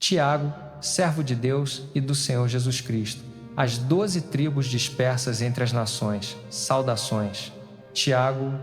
Tiago, servo de Deus e do Senhor Jesus Cristo. As 12 tribos dispersas entre as nações. Saudações. Tiago,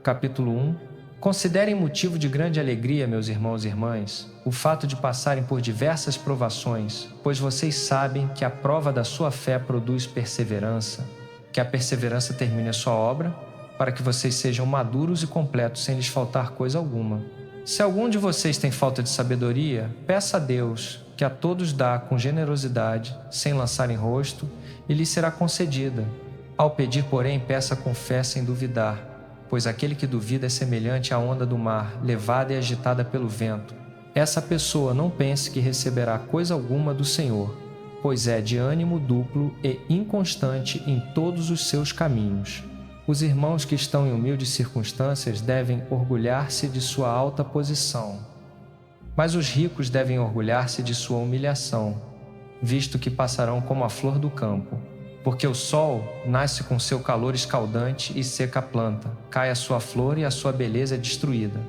capítulo 1. Considerem motivo de grande alegria, meus irmãos e irmãs, o fato de passarem por diversas provações, pois vocês sabem que a prova da sua fé produz perseverança, que a perseverança termine a sua obra, para que vocês sejam maduros e completos sem lhes faltar coisa alguma. Se algum de vocês tem falta de sabedoria, peça a Deus, que a todos dá com generosidade, sem lançar em rosto, e lhe será concedida. Ao pedir, porém, peça com fé sem duvidar, pois aquele que duvida é semelhante à onda do mar, levada e agitada pelo vento. Essa pessoa não pense que receberá coisa alguma do Senhor, pois é de ânimo duplo e inconstante em todos os seus caminhos. Os irmãos que estão em humildes circunstâncias devem orgulhar-se de sua alta posição, mas os ricos devem orgulhar-se de sua humilhação, visto que passarão como a flor do campo. Porque o sol nasce com seu calor escaldante e seca a planta, cai a sua flor e a sua beleza é destruída.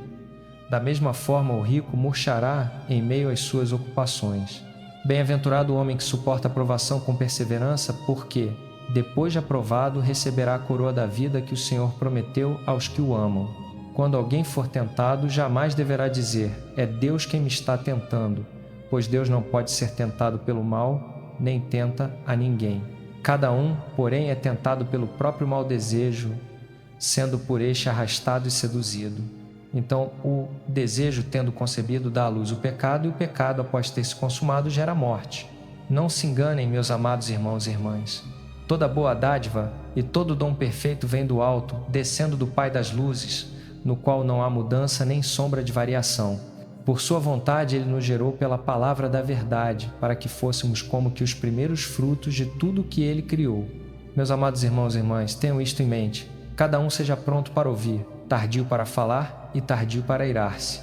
Da mesma forma, o rico murchará em meio às suas ocupações. Bem-aventurado o homem que suporta a provação com perseverança, porque, depois de aprovado, receberá a coroa da vida que o Senhor prometeu aos que o amam. Quando alguém for tentado, jamais deverá dizer: é Deus quem me está tentando, pois Deus não pode ser tentado pelo mal, nem tenta a ninguém. Cada um, porém, é tentado pelo próprio mau desejo, sendo por este arrastado e seduzido. Então, o desejo, tendo concebido, dá à luz o pecado, e o pecado, após ter se consumado, gera morte. Não se enganem, meus amados irmãos e irmãs. Toda boa dádiva e todo dom perfeito vem do alto, descendo do Pai das luzes, no qual não há mudança nem sombra de variação. Por sua vontade, ele nos gerou pela palavra da verdade, para que fôssemos como que os primeiros frutos de tudo o que ele criou. Meus amados irmãos e irmãs, tenham isto em mente. Cada um seja pronto para ouvir, tardio para falar e tardio para irar-se.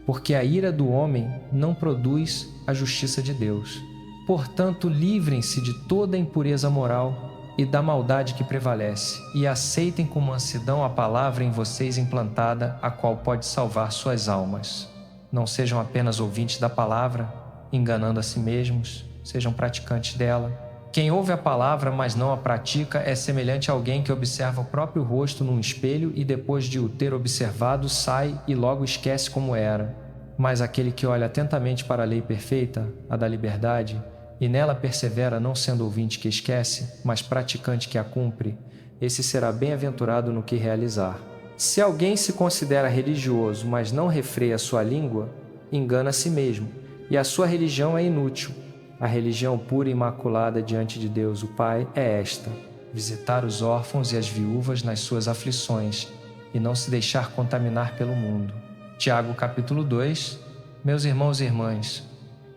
Porque a ira do homem não produz a justiça de Deus. Portanto, livrem-se de toda a impureza moral e da maldade que prevalece, e aceitem com mansidão a palavra em vocês implantada, a qual pode salvar suas almas. Não sejam apenas ouvintes da palavra, enganando a si mesmos, sejam praticantes dela. Quem ouve a palavra, mas não a pratica, é semelhante a alguém que observa o próprio rosto num espelho e depois de o ter observado, sai e logo esquece como era. Mas aquele que olha atentamente para a lei perfeita, a da liberdade, e nela persevera, não sendo ouvinte que esquece, mas praticante que a cumpre, esse será bem-aventurado no que realizar. Se alguém se considera religioso, mas não refreia sua língua, engana a si mesmo, e a sua religião é inútil. A religião pura e imaculada diante de Deus, o Pai, é esta: visitar os órfãos e as viúvas nas suas aflições, e não se deixar contaminar pelo mundo. Tiago, capítulo 2. Meus irmãos e irmãs,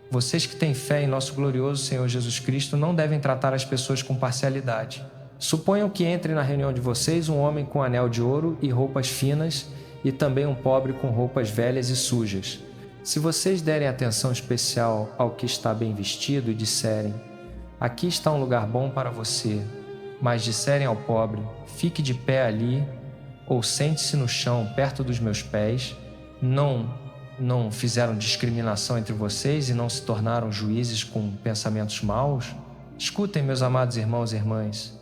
vocês que têm fé em nosso glorioso Senhor Jesus Cristo não devem tratar as pessoas com parcialidade. Suponham que entre na reunião de vocês um homem com anel de ouro e roupas finas, e também um pobre com roupas velhas e sujas. Se vocês derem atenção especial ao que está bem vestido e disserem: aqui está um lugar bom para você, mas disserem ao pobre: fique de pé ali, ou sente-se no chão perto dos meus pés, não fizeram discriminação entre vocês e não se tornaram juízes com pensamentos maus? Escutem, meus amados irmãos e irmãs.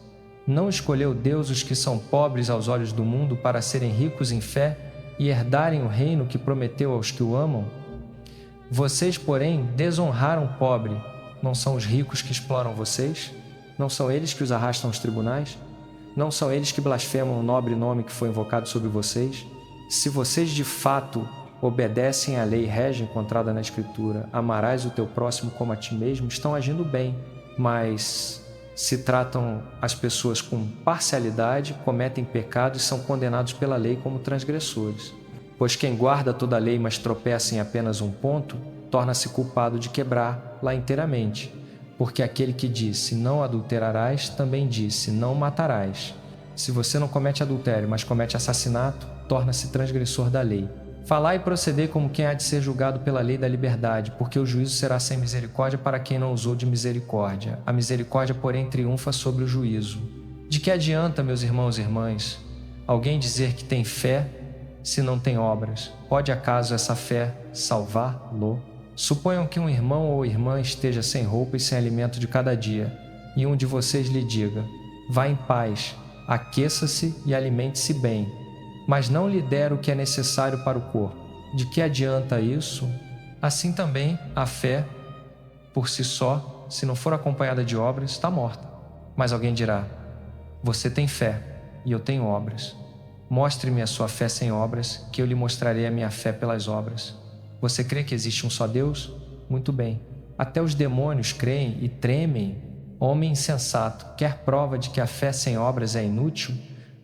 Não escolheu Deus os que são pobres aos olhos do mundo para serem ricos em fé e herdarem o reino que prometeu aos que o amam? Vocês, porém, desonraram o pobre. Não são os ricos que exploram vocês? Não são eles que os arrastam aos tribunais? Não são eles que blasfemam o nobre nome que foi invocado sobre vocês? Se vocês de fato obedecem à lei régia encontrada na Escritura, amarás o teu próximo como a ti mesmo, estão agindo bem. Mas se tratam as pessoas com parcialidade, cometem pecado e são condenados pela lei como transgressores. Pois quem guarda toda a lei, mas tropeça em apenas um ponto, torna-se culpado de quebrá-la inteiramente. Porque aquele que disse, não adulterarás, também disse, não matarás. Se você não comete adultério, mas comete assassinato, torna-se transgressor da lei. Falai e procedei como quem há de ser julgado pela lei da liberdade, porque o juízo será sem misericórdia para quem não usou de misericórdia. A misericórdia, porém, triunfa sobre o juízo. De que adianta, meus irmãos e irmãs, alguém dizer que tem fé se não tem obras? Pode acaso essa fé salvá-lo? Suponham que um irmão ou irmã esteja sem roupa e sem alimento de cada dia, e um de vocês lhe diga: vá em paz, aqueça-se e alimente-se bem, mas não lhe der o que é necessário para o corpo. De que adianta isso? Assim também a fé, por si só, se não for acompanhada de obras, está morta. Mas alguém dirá: você tem fé e eu tenho obras. Mostre-me a sua fé sem obras, que eu lhe mostrarei a minha fé pelas obras. Você crê que existe um só Deus? Muito bem. Até os demônios creem e tremem. Homem insensato, quer prova de que a fé sem obras é inútil?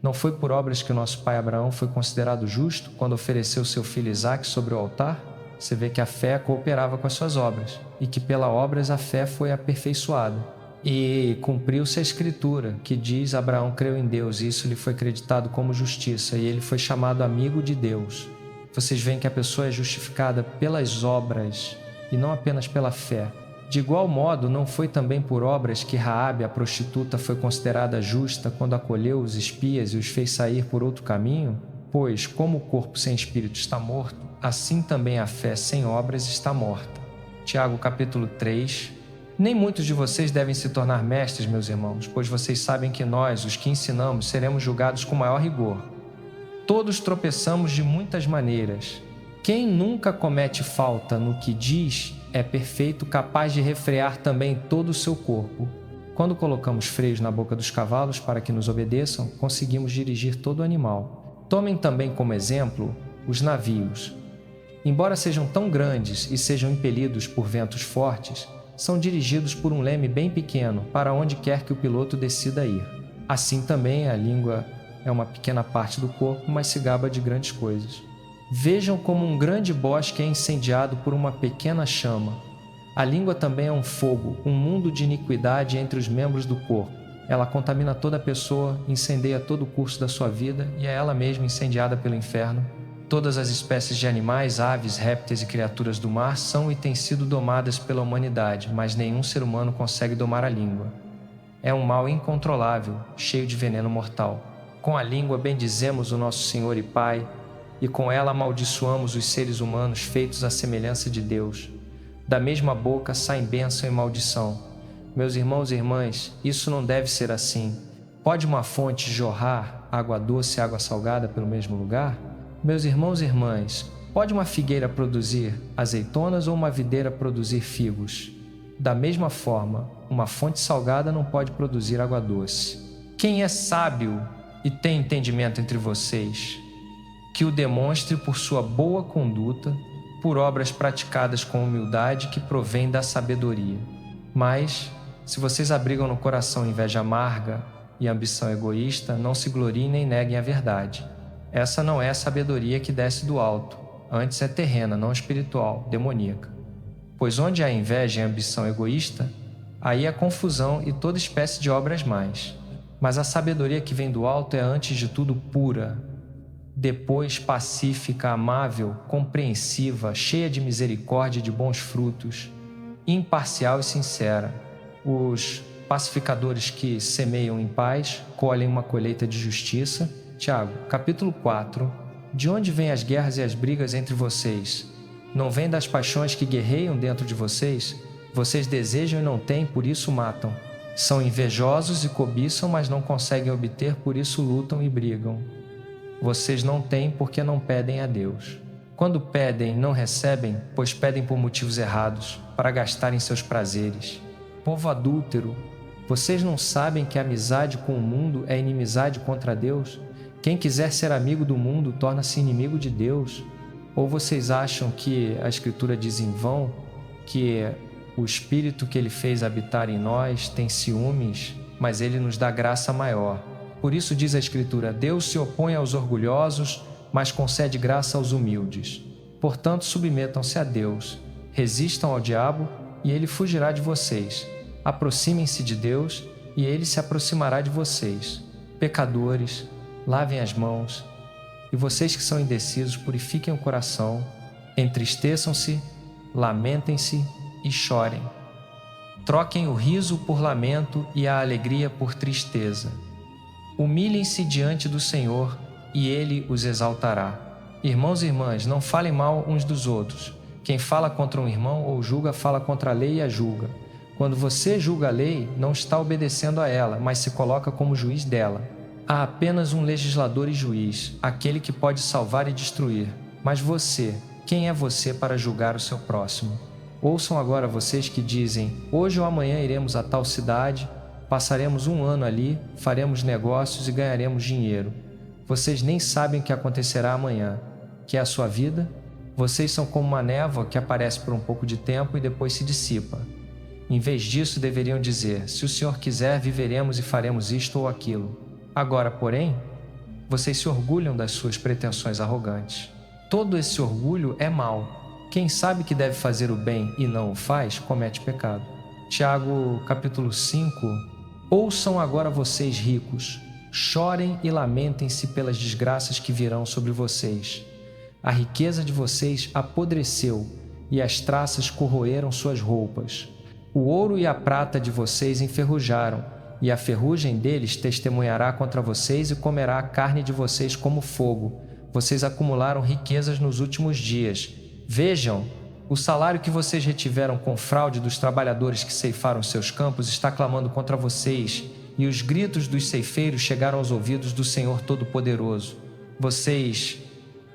Não foi por obras que o nosso pai Abraão foi considerado justo quando ofereceu seu filho Isaque sobre o altar? Você vê que a fé cooperava com as suas obras, e que pela obras a fé foi aperfeiçoada. E cumpriu-se a Escritura, que diz: Abraão creu em Deus, e isso lhe foi acreditado como justiça, e ele foi chamado amigo de Deus. Vocês veem que a pessoa é justificada pelas obras, e não apenas pela fé. De igual modo, não foi também por obras que Raabe, a prostituta, foi considerada justa quando acolheu os espias e os fez sair por outro caminho? Pois, como o corpo sem espírito está morto, assim também a fé sem obras está morta. Tiago capítulo 3. Nem muitos de vocês devem se tornar mestres, meus irmãos, pois vocês sabem que nós, os que ensinamos, seremos julgados com maior rigor. Todos tropeçamos de muitas maneiras. Quem nunca comete falta no que diz é perfeito, capaz de refrear também todo o seu corpo. Quando colocamos freios na boca dos cavalos para que nos obedeçam, conseguimos dirigir todo o animal. Tomem também como exemplo os navios. Embora sejam tão grandes e sejam impelidos por ventos fortes, são dirigidos por um leme bem pequeno para onde quer que o piloto decida ir. Assim também a língua é uma pequena parte do corpo, mas se gaba de grandes coisas. Vejam como um grande bosque é incendiado por uma pequena chama. A língua também é um fogo, um mundo de iniquidade entre os membros do corpo. Ela contamina toda a pessoa, incendeia todo o curso da sua vida e é ela mesma incendiada pelo inferno. Todas as espécies de animais, aves, répteis e criaturas do mar são e têm sido domadas pela humanidade, mas nenhum ser humano consegue domar a língua. É um mal incontrolável, cheio de veneno mortal. Com a língua bendizemos o nosso Senhor e Pai, e com ela amaldiçoamos os seres humanos feitos à semelhança de Deus. Da mesma boca saem bênção e maldição. Meus irmãos e irmãs, isso não deve ser assim. Pode uma fonte jorrar água doce e água salgada pelo mesmo lugar? Meus irmãos e irmãs, pode uma figueira produzir azeitonas ou uma videira produzir figos? Da mesma forma, uma fonte salgada não pode produzir água doce. Quem é sábio e tem entendimento entre vocês, que o demonstre por sua boa conduta, por obras praticadas com humildade que provém da sabedoria. Mas, se vocês abrigam no coração inveja amarga e ambição egoísta, não se gloriem nem neguem a verdade. Essa não é a sabedoria que desce do alto, antes é terrena, não espiritual, demoníaca. Pois onde há inveja e ambição egoísta, aí há confusão e toda espécie de obras mais. Mas a sabedoria que vem do alto é antes de tudo pura, depois pacífica, amável, compreensiva, cheia de misericórdia e de bons frutos, imparcial e sincera. Os pacificadores que semeiam em paz colhem uma colheita de justiça. Tiago, capítulo 4. De onde vêm as guerras e as brigas entre vocês? Não vêm das paixões que guerreiam dentro de vocês? Vocês desejam e não têm, por isso matam. São invejosos e cobiçam, mas não conseguem obter, por isso lutam e brigam. Vocês não têm porque não pedem a Deus. Quando pedem, não recebem, pois pedem por motivos errados, para gastarem seus prazeres. Povo adúltero, vocês não sabem que a amizade com o mundo é inimizade contra Deus? Quem quiser ser amigo do mundo torna-se inimigo de Deus. Ou vocês acham que a Escritura diz em vão que o Espírito que Ele fez habitar em nós tem ciúmes, mas Ele nos dá graça maior? Por isso diz a Escritura: Deus se opõe aos orgulhosos, mas concede graça aos humildes. Portanto, submetam-se a Deus, resistam ao diabo e ele fugirá de vocês. Aproximem-se de Deus e ele se aproximará de vocês. Pecadores, lavem as mãos, e vocês que são indecisos, purifiquem o coração, entristeçam-se, lamentem-se e chorem. Troquem o riso por lamento e a alegria por tristeza. Humilhem-se diante do Senhor e Ele os exaltará. Irmãos e irmãs, não falem mal uns dos outros. Quem fala contra um irmão ou julga, fala contra a lei e a julga. Quando você julga a lei, não está obedecendo a ela, mas se coloca como juiz dela. Há apenas um legislador e juiz, aquele que pode salvar e destruir. Mas você, quem é você para julgar o seu próximo? Ouçam agora vocês que dizem: hoje ou amanhã iremos a tal cidade, passaremos um ano ali, faremos negócios e ganharemos dinheiro. Vocês nem sabem o que acontecerá amanhã, que é a sua vida. Vocês são como uma névoa que aparece por um pouco de tempo e depois se dissipa. Em vez disso, deveriam dizer: se o Senhor quiser, viveremos e faremos isto ou aquilo. Agora, porém, vocês se orgulham das suas pretensões arrogantes. Todo esse orgulho é mau. Quem sabe que deve fazer o bem e não o faz, comete pecado. Tiago, capítulo 5. Ouçam agora vocês ricos, chorem e lamentem-se pelas desgraças que virão sobre vocês. A riqueza de vocês apodreceu e as traças corroeram suas roupas. O ouro e a prata de vocês enferrujaram, e a ferrugem deles testemunhará contra vocês e comerá a carne de vocês como fogo. Vocês acumularam riquezas nos últimos dias. Vejam, o salário que vocês retiveram com fraude dos trabalhadores que ceifaram seus campos está clamando contra vocês, e os gritos dos ceifeiros chegaram aos ouvidos do Senhor Todo-Poderoso. Vocês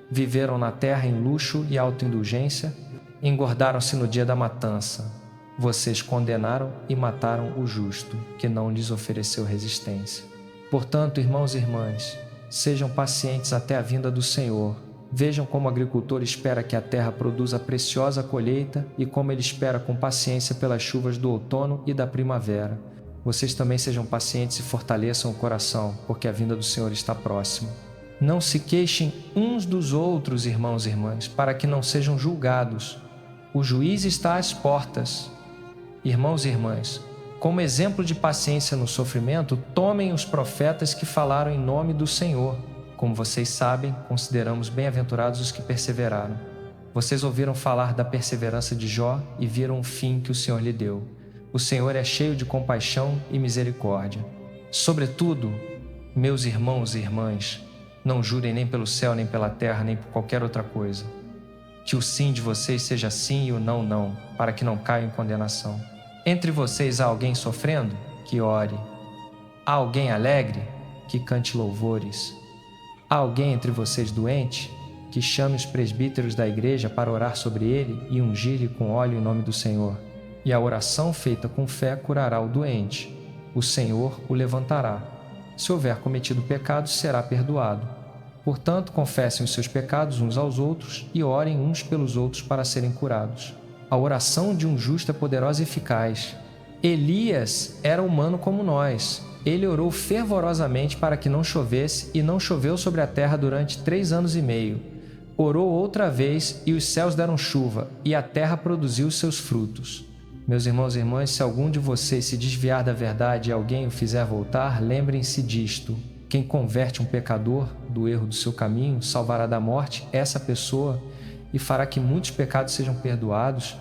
viveram na terra em luxo e autoindulgência, engordaram-se no dia da matança. Vocês condenaram e mataram o justo, que não lhes ofereceu resistência. Portanto, irmãos e irmãs, sejam pacientes até a vinda do Senhor. Vejam como o agricultor espera que a terra produza preciosa colheita e como ele espera com paciência pelas chuvas do outono e da primavera. Vocês também sejam pacientes e fortaleçam o coração, porque a vinda do Senhor está próxima. Não se queixem uns dos outros, irmãos e irmãs, para que não sejam julgados. O juiz está às portas. Irmãos e irmãs, como exemplo de paciência no sofrimento, tomem os profetas que falaram em nome do Senhor. Como vocês sabem, consideramos bem-aventurados os que perseveraram. Vocês ouviram falar da perseverança de Jó e viram o fim que o Senhor lhe deu. O Senhor é cheio de compaixão e misericórdia. Sobretudo, meus irmãos e irmãs, não jurem nem pelo céu, nem pela terra, nem por qualquer outra coisa. Que o sim de vocês seja sim e o não, não, para que não caiam em condenação. Entre vocês há alguém sofrendo? Que ore. Há alguém alegre? Que cante louvores. Há alguém entre vocês doente? Que chame os presbíteros da igreja para orar sobre ele e ungir-lhe com óleo em nome do Senhor. E a oração feita com fé curará o doente. O Senhor o levantará. Se houver cometido pecado, será perdoado. Portanto, confessem os seus pecados uns aos outros e orem uns pelos outros para serem curados. A oração de um justo é poderosa e eficaz. Elias era humano como nós. Ele orou fervorosamente para que não chovesse e não choveu sobre a terra durante 3 anos e meio. Orou outra vez e os céus deram chuva e a terra produziu seus frutos. Meus irmãos e irmãs, se algum de vocês se desviar da verdade e alguém o fizer voltar, lembrem-se disto. Quem converte um pecador do erro do seu caminho, salvará da morte essa pessoa e fará que muitos pecados sejam perdoados